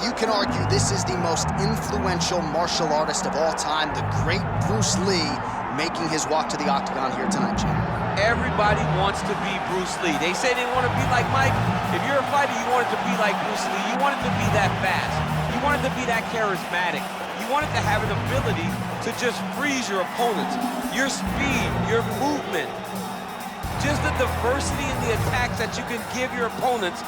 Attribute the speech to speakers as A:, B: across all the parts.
A: you can argue this is the most influential martial artist of all time, the great Bruce Lee, making his walk to the octagon here tonight, Jim.
B: Everybody wants to be Bruce Lee. They say they want to be like Mike. If you're a fighter, you want it to be like Bruce Lee. You want it to be that fast. You want it to be that charismatic. You want it to have an ability to just freeze your opponents. Your speed, your movement, just the diversity in the attacks that you can give your opponents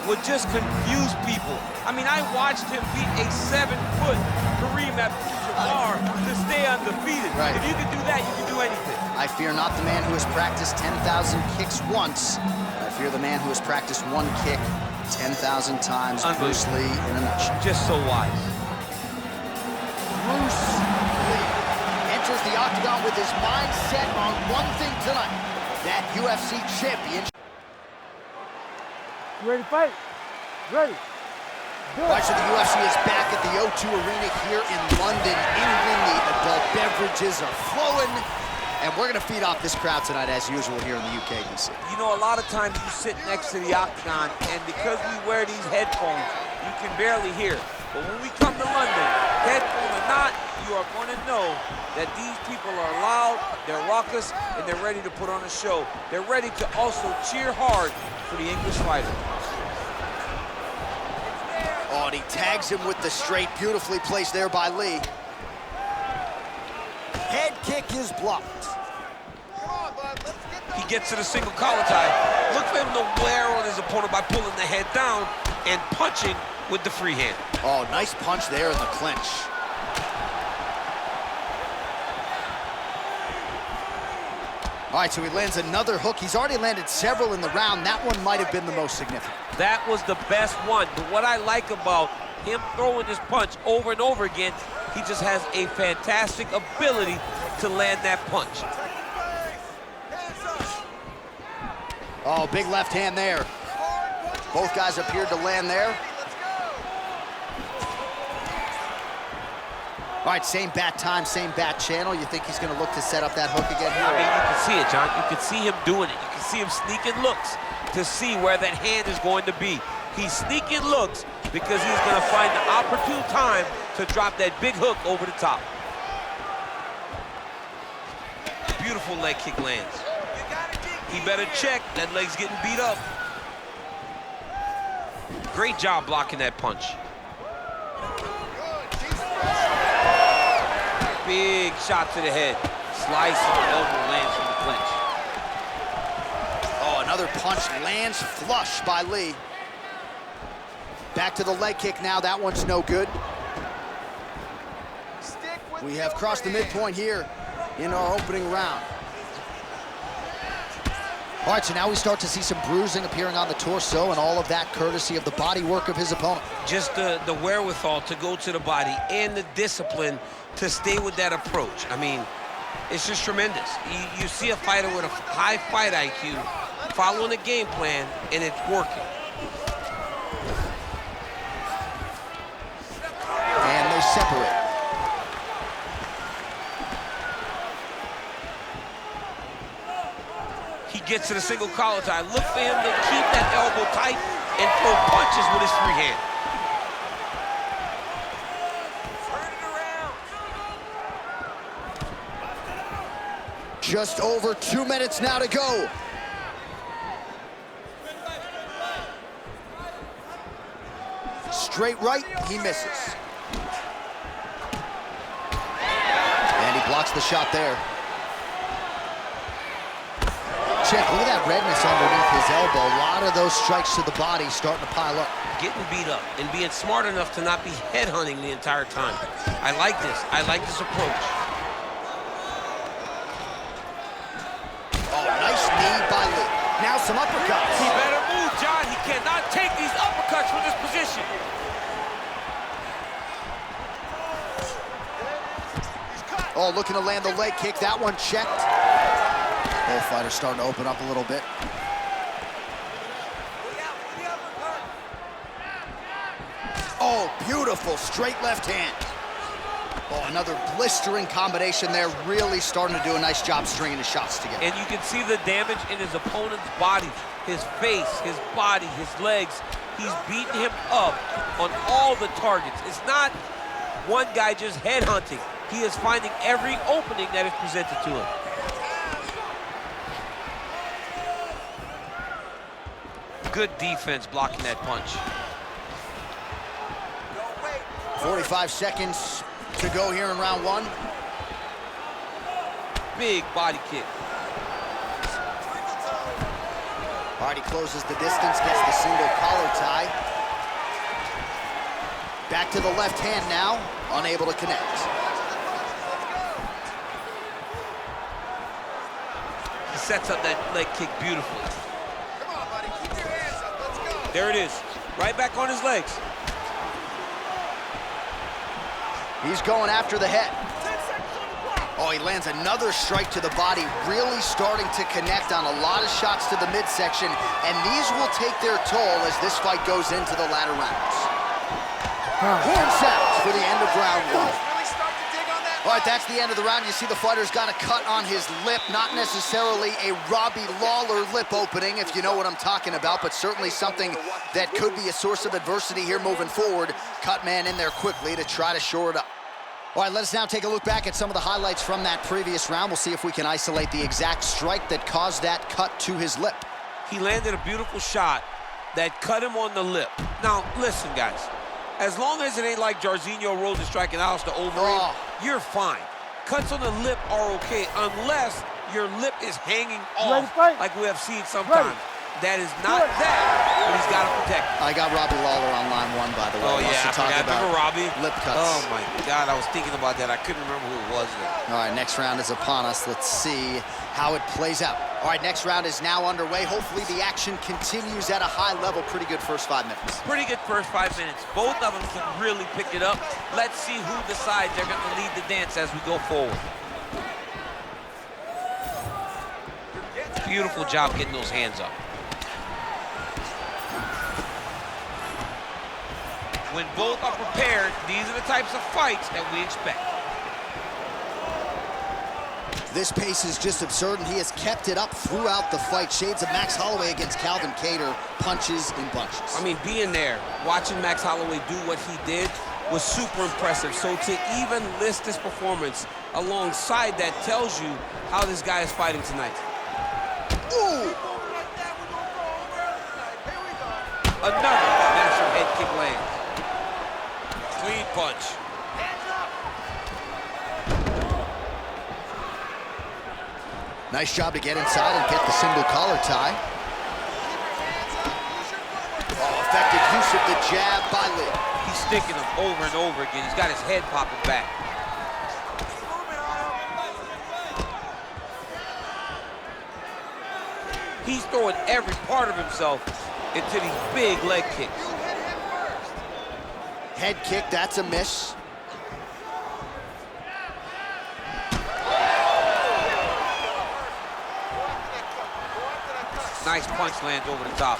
B: would just confuse people. I mean, I watched him beat a 7-foot Kareem Abdul-Jabbar to stay undefeated.
A: Right.
B: If you can do that, you can do anything.
A: I fear not the man who has practiced 10,000 kicks once. I fear the man who has practiced one kick 10,000 times. Bruce Lee in a nutshell.
B: Just so wise.
A: Bruce Lee enters the octagon with his mind set on one thing tonight, that UFC championship.
C: You ready to fight? Ready.
A: All right, so the UFC is back at the O2 Arena here in London, England. The adult beverages are flowing, and we're going to feed off this crowd tonight as usual here in the UK, DC.
B: You know, a lot of times you sit next to the octagon, and because we wear these headphones, you can barely hear. But when we come to London, headphone or not, you are going to know that these people are loud, they're raucous, and they're ready to put on a show. They're ready to also cheer hard for the English fighter.
A: Oh, and he tags him with the straight, beautifully placed there by Lee. Head kick is blocked.
B: He gets to the single collar tie. Look for him to wear on his opponent by pulling the head down and punching with the free hand.
A: Oh, nice punch there in the clinch. All right, so he lands another hook. He's already landed several in the round. That one might have been the most significant.
B: That was the best one. But what I like about him throwing this punch over and over again, he just has a fantastic ability to land that punch.
A: Oh, big left hand there. Both guys appeared to land there. All right, same bat time, same bat channel. You think he's going to look to set up that hook again here?
B: I mean, you can see it, John. You can see him doing it. You can see him sneaking looks to see where that hand is going to be. He's sneaking looks because he's going to find the opportune time to drop that big hook over the top. Beautiful leg kick lands. He better check. That leg's getting beat up. Great job blocking that punch. Big shot to the head. Slice and elbow lands from the clinch.
A: Oh, another punch lands flush by Lee. Back to the leg kick now. That one's no good. We have crossed the midpoint here in our opening round. All right, so now we start to see some bruising appearing on the torso, and all of that courtesy of the body work of his opponent.
B: Just the wherewithal to go to the body and the discipline to stay with that approach. I mean, it's just tremendous. You see a fighter with a high fight IQ following a game plan, and it's working.
A: And they separate.
B: He gets to the single collar tie. Look for him to keep that elbow tight and throw punches with his free hand.
A: Just over 2 minutes now to go. Straight right, he misses. And he blocks the shot there. Check, look at that redness underneath his elbow. A lot of those strikes to the body starting to pile up.
B: Getting beat up and being smart enough to not be headhunting the entire time. I like this. I like this approach.
A: Oh, nice knee by Lee. Now some uppercuts.
B: He better move, John. He cannot take these uppercuts from this position.
A: Oh, looking to land the leg kick. That one checked. Both fighters starting to open up a little bit. Oh, beautiful straight left hand. Oh, another blistering combination there. Really starting to do a nice job stringing the shots together.
B: And you can see the damage in his opponent's body, his face, his body, his legs. He's beating him up on all the targets. It's not one guy just headhunting. He is finding every opening that is presented to him. Good defense blocking that punch.
A: 45 seconds to go here in round one.
B: Big body kick.
A: Hardy closes the distance, gets the single collar tie. Back to the left hand now, unable to connect.
B: He sets up that leg kick beautifully.
D: Come on, buddy, keep your hands up, let's go.
B: There it is, right back on his legs.
A: He's going after the head. Oh, he lands another strike to the body, really starting to connect on a lot of shots to the midsection, and these will take their toll as this fight goes into the latter rounds. Horn sounds for the end of round one.
D: Really start to dig on that.
A: All right, that's the end of the round. You see the fighter's got a cut on his lip, not necessarily a Robbie Lawler lip opening, if you know what I'm talking about, but certainly something that could be a source of adversity here moving forward. Cut man in there quickly to try to shore it up. All right, let us now take a look back at some of the highlights from that previous round. We'll see if we can isolate the exact strike that caused that cut to his lip.
B: He landed a beautiful shot that cut him on the lip. Now, listen, guys. As long as it ain't like Jairzinho Rosa striking Alistair Overeem, you're fine. Cuts on the lip are okay, unless your lip is hanging off, like we have seen sometimes. That is not that, but he's got to protect it.
A: I got Robbie Lawler on line one, by the way.
B: Oh, yeah, I forgot. Remember Robbie?
A: Lip cuts.
B: Oh, my God, I was thinking about that. I couldn't remember who it was then.
A: All right, next round is upon us. Let's see how it plays out. All right, next round is now underway. Hopefully the action continues at a high level. Pretty good first 5 minutes.
B: Pretty good first 5 minutes. Both of them can really pick it up. Let's see who decides they're going to lead the dance as we go forward. Beautiful job getting those hands up. When both are prepared, these are the types of fights that we expect.
A: This pace is just absurd, and he has kept it up throughout the fight. Shades of Max Holloway against Calvin Kattar, punches and bunches.
B: I mean, being there, watching Max Holloway do what he did was super impressive. So to even list this performance alongside that tells you how this guy is fighting tonight.
A: Ooh!
B: Another massive head kick lands. Clean punch.
A: Nice job to get inside and get the single collar tie. Oh, effective use of the jab by Lí.
B: He's sticking him over and over again. He's got his head popping back. He's throwing every part of himself into these big leg kicks.
A: Head kick, that's a miss.
B: Nice punch lands over the top.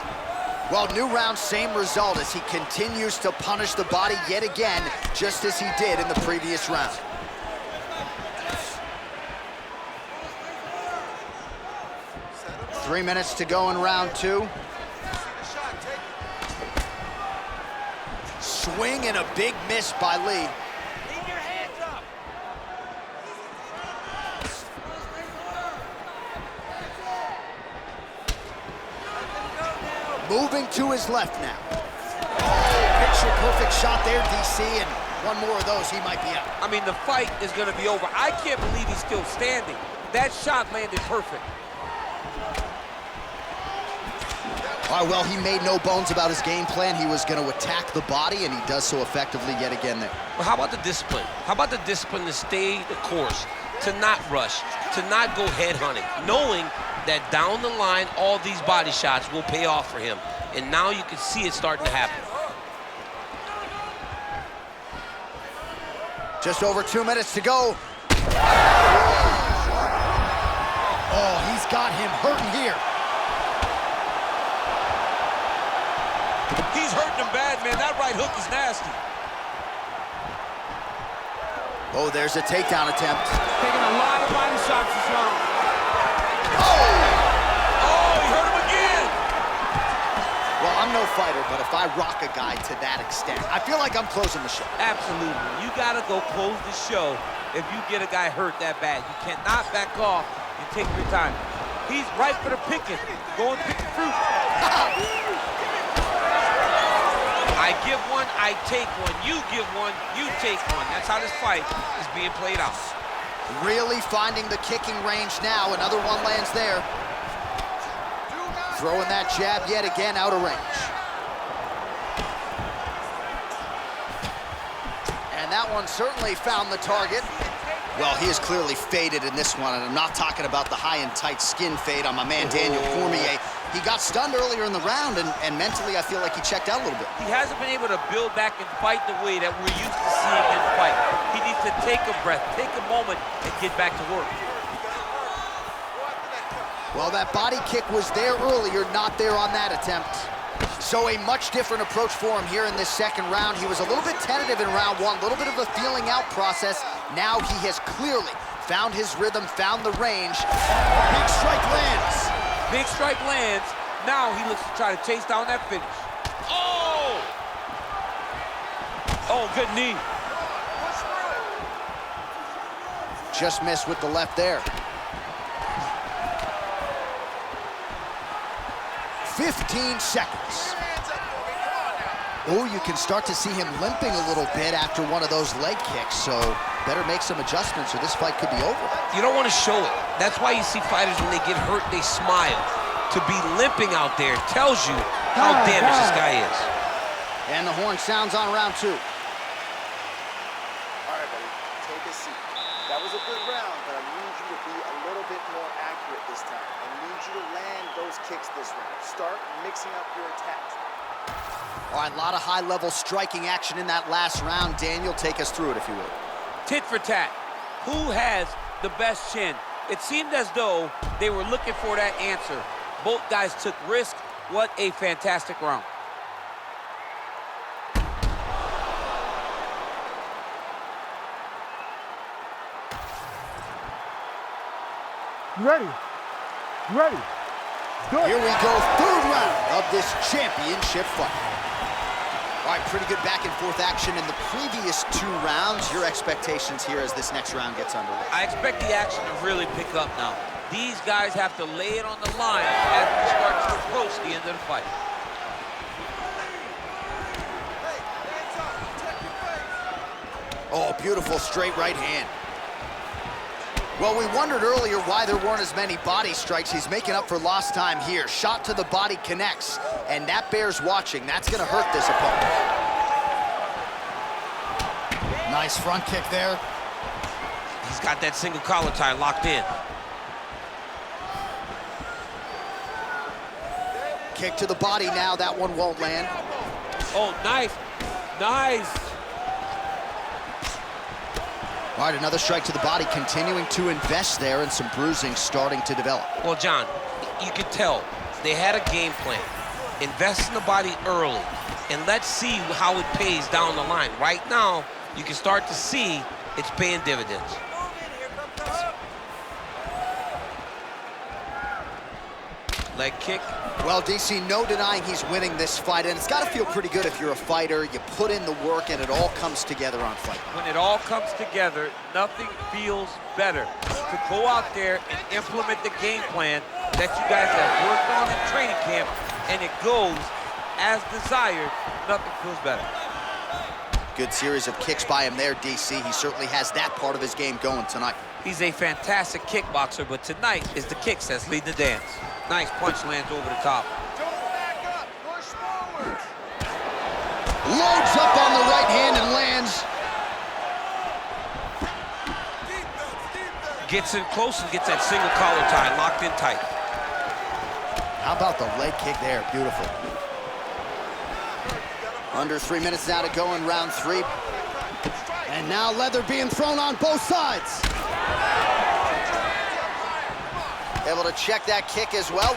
A: Well, new round, same result as he continues to punish the body yet again, just as he did in the previous round. Three minutes to go in round two. Swing and a big miss by Lí.
D: Keep your hands up.
A: Moving to his left now. Oh, picture perfect shot there, DC, and one more of those, he might be out.
B: I mean, the fight is going to be over. I can't believe he's still standing. That shot landed perfect.
A: All right, well, he made no bones about his game plan. He was going to attack the body, and he does so effectively yet again there.
B: Well, how about the discipline? How about the discipline to stay the course, to not rush, to not go head hunting, knowing that down the line, all these body shots will pay off for him. And now you can see it starting to happen.
A: Just over 2 minutes to go. Oh, he's got him hurting here.
B: He's hurting him bad, man. That right hook is nasty.
A: Oh, there's a takedown attempt.
C: Taking a lot of body shots this round.
A: Oh!
B: Oh, he hurt him again.
A: Well, I'm no fighter, but if I rock a guy to that extent, I feel like I'm closing the show.
B: Absolutely. You gotta go close the show if you get a guy hurt that bad. You cannot back off and take your time. He's ripe for the picking. Go and pick the fruit. I give one, I take one. You give one, you take one. That's how this fight is being played out.
A: Really finding the kicking range now. Another one lands there. Throwing that jab yet again out of range. And that one certainly found the target. Well, he is clearly faded in this one, and I'm not talking about the high and tight skin fade on my man Daniel Cormier. He got stunned earlier in the round, and mentally I feel like he checked out a little bit.
B: He hasn't been able to build back and fight the way that we're used to seeing him fight. He needs to take a breath, take a moment, and get back to work.
A: Well, that body kick was there earlier, not there on that attempt. So a much different approach for him here in this second round. He was a little bit tentative in round one, a little bit of a feeling out process. Now he has clearly found his rhythm, found the range. Big strike lands.
B: Big strike lands. Now he looks to try to chase down that finish. Oh! Oh, good knee.
A: Just missed with the left there. 15 seconds. Oh, you can start to see him limping a little bit after one of those leg kicks, so better make some adjustments or this fight could be over.
B: You don't want to show it. That's why you see fighters, when they get hurt, they smile. To be limping out there tells you how damaged this guy is.
A: And the horn sounds on round two.
D: All right, buddy, take a seat. That was a good round, but I need you to be a little bit more accurate this time. I need you to land those kicks this round. Start mixing up your attacks.
A: All right, a lot of high-level striking action in that last round. Daniel, take us through it, if you will.
B: Tit for tat. Who has the best chin? It seemed as though they were looking for that answer. Both guys took risk. What a fantastic round.
C: You ready? You ready? Good.
A: Here we go, third round of this championship fight. All right, pretty good back and forth action in the previous two rounds. Your expectations here as this next round gets underway?
B: I expect the action to really pick up now. These guys have to lay it on the line as we start to approach the end of the fight.
A: Oh, beautiful straight right hand. Well, we wondered earlier why there weren't as many body strikes. He's making up for lost time here. Shot to the body connects, and that bears watching. That's gonna hurt this opponent. Nice front kick there.
B: He's got that single collar tie locked in.
A: Kick to the body now, that one won't land.
B: Oh, nice, nice.
A: All right, another strike to the body, continuing to invest there, and some bruising starting to develop.
B: Well, John, you could tell they had a game plan. Invest in the body early, and let's see how it pays down the line. Right now, you can start to see it's paying dividends. Leg kick.
A: Well, DC, no denying he's winning this fight, and it's got to feel pretty good if you're a fighter. You put in the work, and it all comes together on fight night.
B: When it all comes together, nothing feels better to go out there and implement the game plan that you guys have worked on in training camp, and it goes as desired. Nothing feels better.
A: Good series of kicks by him there, DC. He certainly has that part of his game going tonight.
B: He's a fantastic kickboxer, but tonight is the kicks that's leading the dance. Nice punch lands over the top.
D: Don't back up, push forward.
A: Loads up on the right hand and lands.
B: Gets in close and gets that single collar tie locked in tight.
A: How about the leg kick there? Beautiful. Under 3 minutes now to go in round three. And now leather being thrown on both sides. Able to check that kick as well.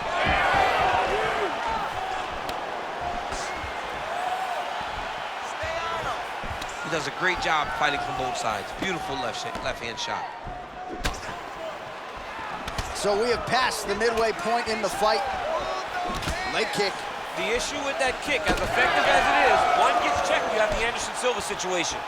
B: He does a great job fighting from both sides. Beautiful left-hand shot.
A: So we have passed the midway point in the fight. Leg kick.
B: The issue with that kick, as effective as it is, one gets checked, you have the Anderson Silva situation.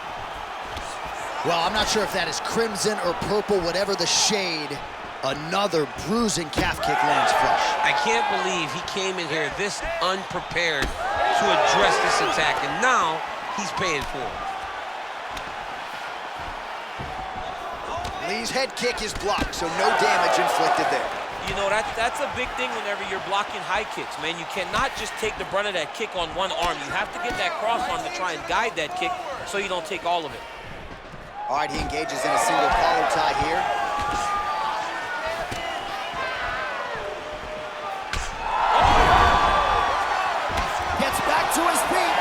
A: Well, I'm not sure if that is crimson or purple, whatever the shade. Another bruising calf kick lands flush.
B: I can't believe he came in here this unprepared to address this attack, and now he's paying for it.
A: Lee's head kick is blocked, so no damage inflicted there.
B: You know, that's a big thing whenever you're blocking high kicks, man. You cannot just take the brunt of that kick on one arm. You have to get that cross arm to try and guide that kick so you don't take all of it.
A: All right, he engages in a single collar tie here. Gets back to his feet.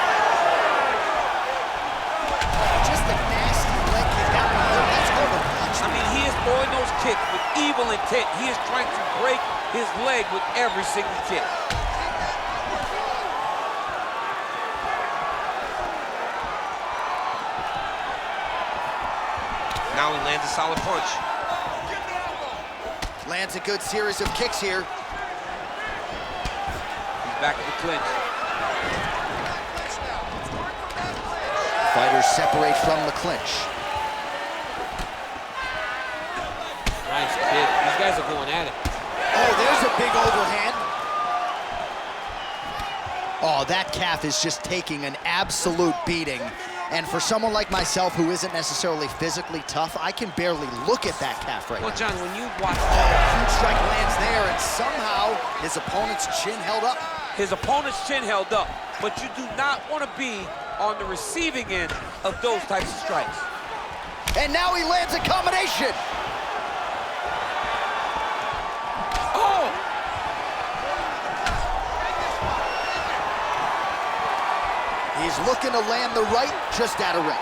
A: Just a nasty leg kick down the middle. That's over.
B: I mean, he is throwing those kicks with evil intent. He is trying to break his leg with every single kick. Now he lands a solid punch.
A: Lands a good series of kicks here.
B: He's back in the clinch.
A: Fighters separate from the clinch.
B: Nice kick. These guys are going at it.
A: Oh, there's a big overhand. Oh, that calf is just taking an absolute beating. And for someone like myself who isn't necessarily physically tough, I can barely look at that calf right now.
B: Well, John, when you watch
A: huge strike lands there, and somehow his opponent's chin held up.
B: his opponent's chin held up, but you do not want to be on the receiving end of those types of strikes.
A: And now he lands a combination.
B: Oh!
A: He's looking to land the right, just out of range.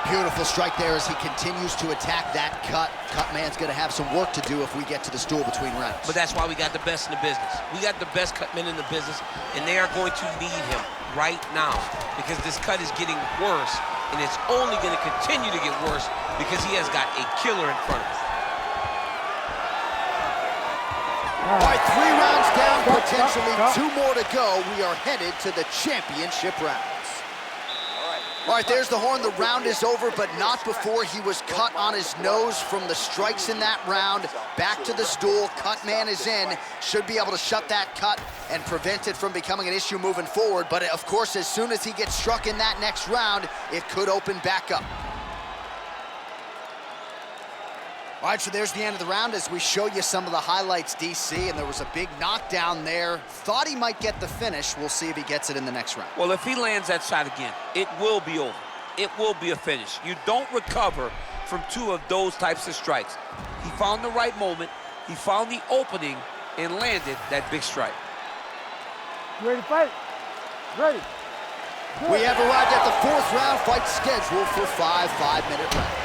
A: Beautiful strike there as he continues to attack that cut. Cut man's gonna have some work to do if we get to the stool between rounds.
B: But that's why we got the best in the business. We got the best cut men in the business, and they are going to need him right now because this cut is getting worse, and it's only gonna continue to get worse because he has got a killer in front of him.
A: All right, 3 rounds down, potentially 2 more to go. We are headed to the championship rounds. All right, there's the horn. The round is over, but not before he was cut on his nose from the strikes in that round. Back to the stool. Cut man is in. Should be able to shut that cut and prevent it from becoming an issue moving forward. But, of course, as soon as he gets struck in that next round, it could open back up. All right, so there's the end of the round as we show you some of the highlights, DC, and there was a big knockdown there. Thought he might get the finish. We'll see if he gets it in the next round.
B: Well, if he lands that shot again, it will be over. It will be a finish. You don't recover from 2 of those types of strikes. He found the right moment, he found the opening, and landed that big strike.
C: You ready to fight? Ready. Good.
A: We have arrived at the 4th round, fight scheduled for 5 5-minute rounds.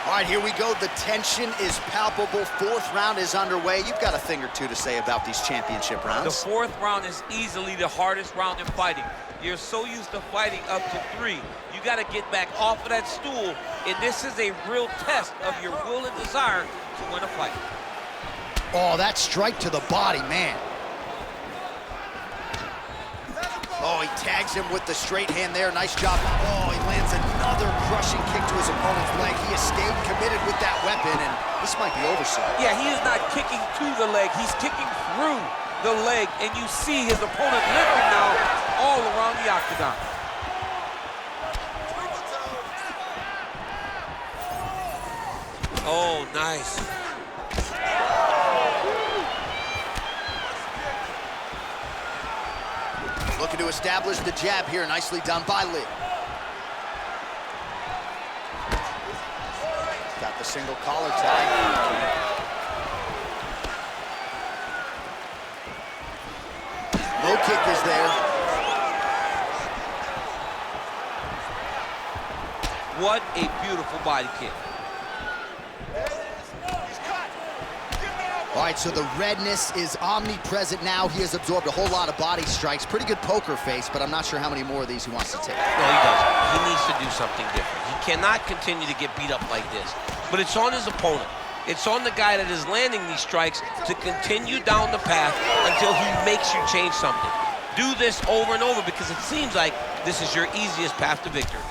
A: All right, here we go. The tension is palpable. 4th round is underway. You've got a thing or two to say about these championship rounds.
B: The 4th round is easily the hardest round in fighting. You're so used to fighting up to 3. You got to get back off of that stool, and this is a real test of your will and desire to win a fight.
A: Oh, that strike to the body, man. Oh, he tags him with the straight hand there. Nice job. Oh, he lands another crushing kick to his opponent's leg. He has stayed committed with that weapon, and this might be over soon.
B: Yeah, he is not kicking to the leg. He's kicking through the leg, and you see his opponent limping now all around the octagon. Oh, nice.
A: Looking to establish the jab here. Nicely done by Lee. Got the single collar tie. Low kick is there.
B: What a beautiful body kick.
A: All right, so the redness is omnipresent now. He has absorbed a whole lot of body strikes. Pretty good poker face, but I'm not sure how many more of these he wants to take.
B: No, he doesn't. He needs to do something different. He cannot continue to get beat up like this. But it's on his opponent. It's on the guy that is landing these strikes to continue down the path until he makes you change something. Do this over and over because it seems like this is your easiest path to victory.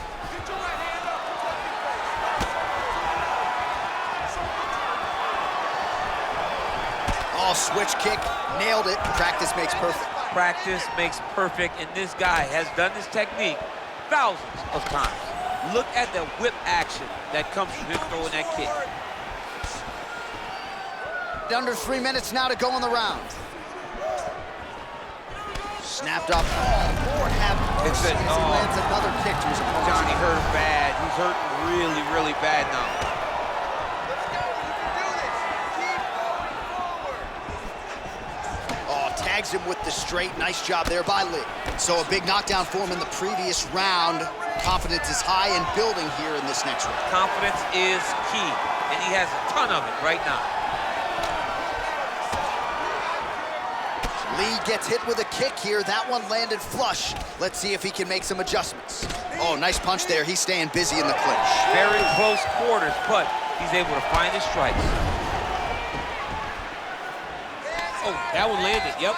A: Oh, switch kick, nailed it. Practice makes perfect.
B: Practice makes perfect, and this guy has done this technique thousands of times. Look at the whip action that comes from him throwing that kick.
A: Under 3 minutes now to go in the round. Snapped up. Oh, Lord have mercy as he lands another kick to his opponent.
B: Johnny hurt him bad. He's hurting really, really bad now.
A: Oh, tags him with the straight. Nice job there by Lí. So a big knockdown for him in the previous round. Confidence is high and building here in this next round.
B: Confidence is key, and he has a ton of it right now.
A: Lí gets hit with a kick here. That one landed flush. Let's see if he can make some adjustments. Oh, nice punch there. He's staying busy in the clinch.
B: Very close quarters, but he's able to find his strikes. Oh, that one landed, yep.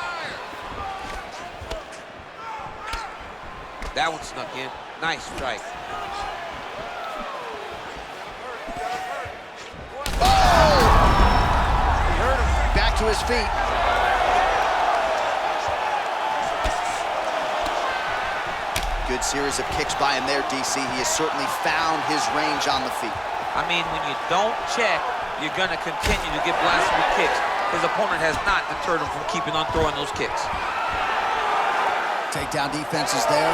B: That one snuck in. Nice strike.
A: Oh!
B: He hurt him.
A: Back to his feet. Good series of kicks by him there, DC. He has certainly found his range on the feet.
B: I mean, when you don't check, you're going to continue to get blasted with kicks. His opponent has not deterred him from keeping on throwing those kicks.
A: Takedown defense is there.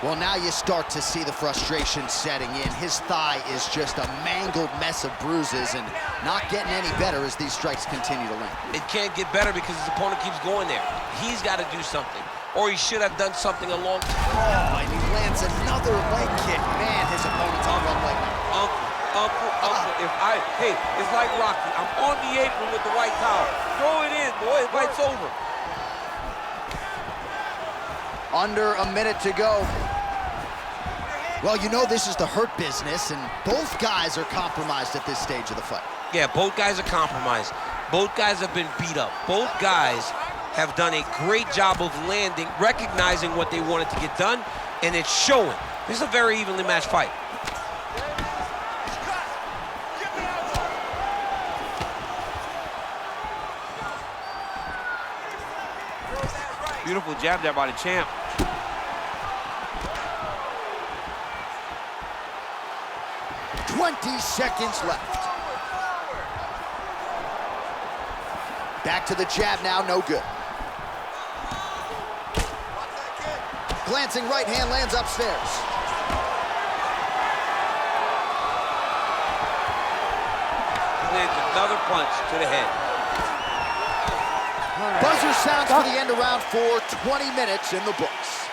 A: Well, now you start to see the frustration setting in. His thigh is just a mangled mess of bruises and not getting any better as these strikes continue to land.
B: It can't get better because his opponent keeps going there. He's got to do something, or he should have done something along.
A: Oh, and he lands another leg kick. Man, his opponent's on one leg now.
B: Uncle, hey, it's like Rocky. I'm on the apron with the white towel. Throw it in, boy, the fight's over.
A: Under a minute to go. Well, you know this is the hurt business, and both guys are compromised at this stage of the fight.
B: Yeah, both guys are compromised. Both guys have been beat up. Both guys have done a great job of landing, recognizing what they wanted to get done, and it's showing. This is a very evenly matched fight. Beautiful jab there by the champ.
A: "20 seconds left. Back to the jab now, no good. Glancing right hand lands upstairs.
B: Lands another punch to the head.
A: Buzzer sounds for the end of round 4, 20 minutes in the books.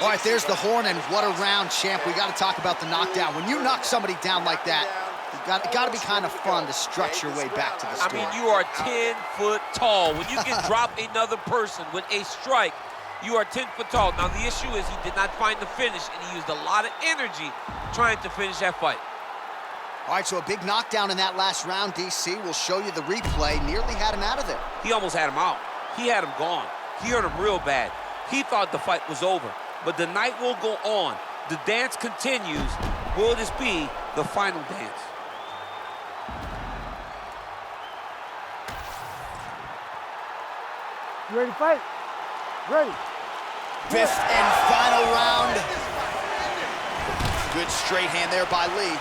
A: All right, there's the horn, and what a round, champ. We got to talk about the knockdown. When you knock somebody down like that, it got to be kind of fun to stretch your way back to the score.
B: I mean, you are 10 foot tall. When you can drop another person with a strike, you are 10 foot tall. Now, the issue is he did not find the finish, and he used a lot of energy trying to finish that fight.
A: All right, so a big knockdown in that last round, DC. We'll show you the replay. Nearly had him out of there.
B: He almost had him out. He had him gone. He hurt him real bad. He thought the fight was over. But the night will go on. The dance continues. Will this be the final dance?
C: You ready to fight? Ready.
A: Fifth and final round. Good straight hand there by Lí.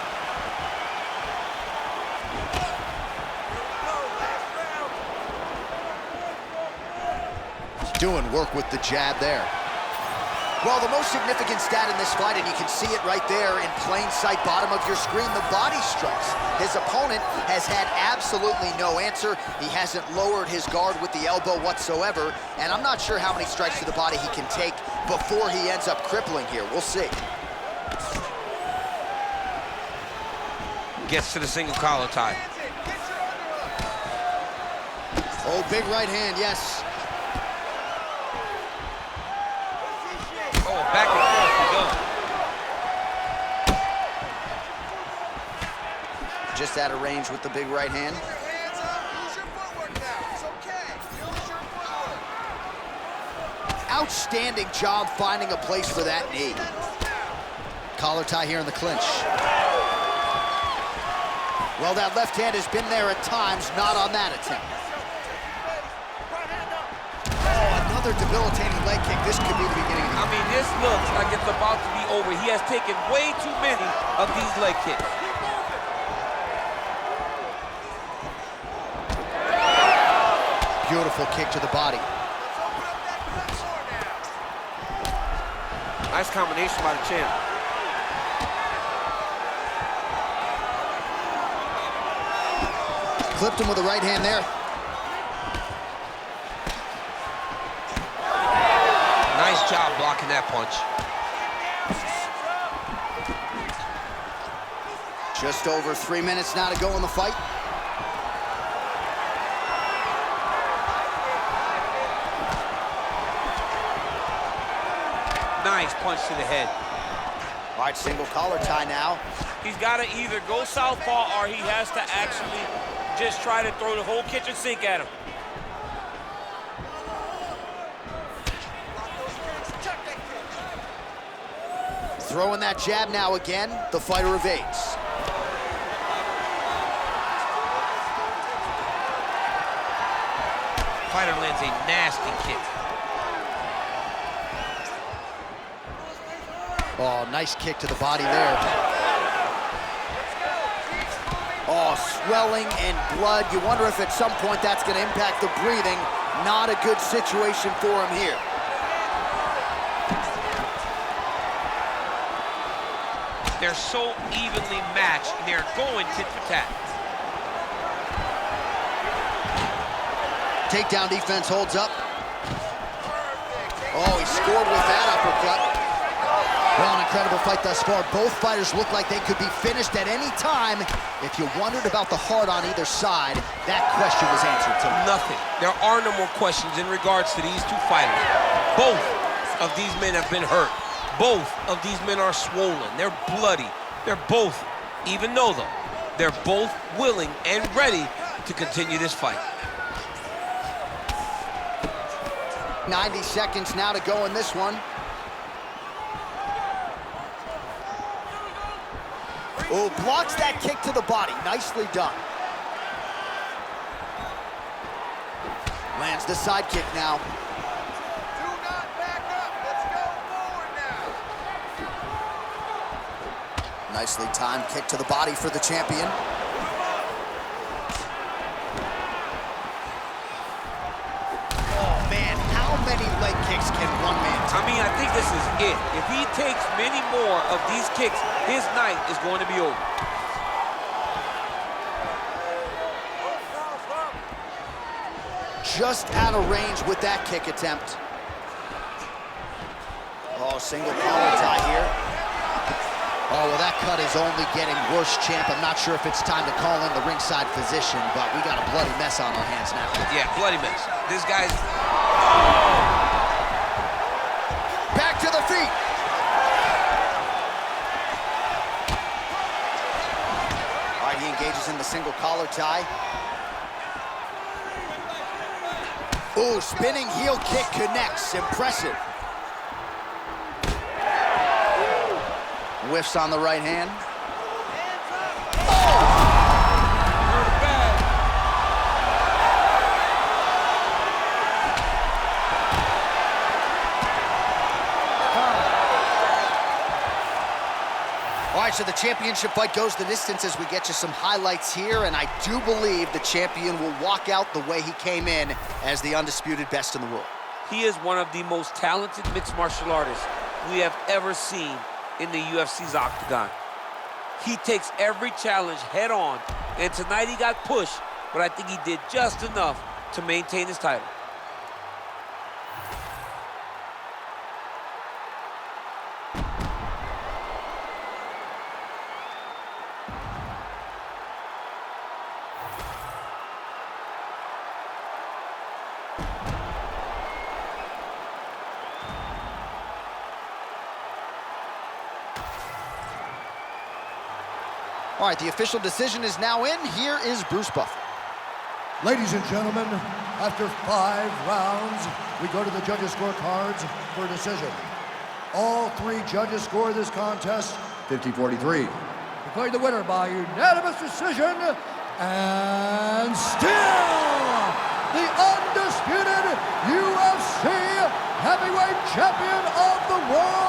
A: Doing work with the jab there. Well, the most significant stat in this fight, and you can see it right there in plain sight, bottom of your screen, the body strikes. His opponent has had absolutely no answer. He hasn't lowered his guard with the elbow whatsoever, and I'm not sure how many strikes to the body he can take before he ends up crippling here. We'll see.
B: Gets to the single collar tie.
A: Oh, big right hand, yes.
B: Oh, back and forth we go.
A: just out of range with the big right hand. Outstanding job finding a place for that knee. Collar tie here in the clinch. Well, that left hand has been there at times, not on that attempt. Oh, another debilitating leg kick. This could be the beginning of the
B: I mean, this looks like it's about to be over. He has taken way too many of these leg kicks.
A: Beautiful kick to the body.
B: Nice combination by the champ.
A: Clipped him with the right hand there.
B: Nice job blocking that punch.
A: Just over 3 minutes now to go in the fight.
B: Nice punch to the head.
A: All right, single collar tie now.
B: He's got to either go southpaw or he has to actually just try to throw the whole kitchen sink at him.
A: Throwing that jab now again. The fighter evades.
B: Fighter lands a nasty kick.
A: Oh, nice kick to the body there. Oh, swelling and blood. You wonder if at some point that's going to impact the breathing. Not a good situation for him here.
B: They're so evenly matched, they're going tit for tat.
A: Takedown defense holds up. Oh, he scored with that uppercut. Well, an incredible fight thus far. Both fighters look like they could be finished at any time. If you wondered about the heart on either side, that question was answered tonight.
B: Nothing. There are no more questions in regards to these two fighters. Both of these men have been hurt. Both of these men are swollen. They're bloody. They're both, even though they're both willing and ready to continue this fight.
A: 90 seconds now to go in this one. Oh, blocks that kick to the body. Nicely done. Lands the side kick now.
D: Do not back up. Let's go forward now.
A: Nicely timed kick to the body for the champion. Oh, man, how many leg kicks can one man take?
B: I mean, I think this is it. If he takes many more of these kicks, his night is going to be over.
A: Just out of range with that kick attempt. Oh, single collar tie here. Oh, well, that cut is only getting worse, champ. I'm not sure if it's time to call in the ringside physician, but we got a bloody mess on our hands now.
B: Yeah, bloody mess. This guy's...
A: Back to the feet. All right, he engages in the single collar tie. Ooh, spinning heel kick connects. Impressive. Whiffs on the right hand. All right, so the championship fight goes the distance as we get you some highlights here, and I do believe the champion will walk out the way he came in as the undisputed best in the world.
B: He is one of the most talented mixed martial artists we have ever seen in the UFC's octagon. He takes every challenge head on, and tonight he got pushed, but I think he did just enough to maintain his title.
A: All right, the official decision is now in. Here is Bruce Buffer.
E: Ladies and gentlemen, after 5 rounds, we go to the judges' scorecards for a decision. All 3 judges score this contest 50-43. Declared the winner by unanimous decision, and still the undisputed UFC heavyweight champion of the world,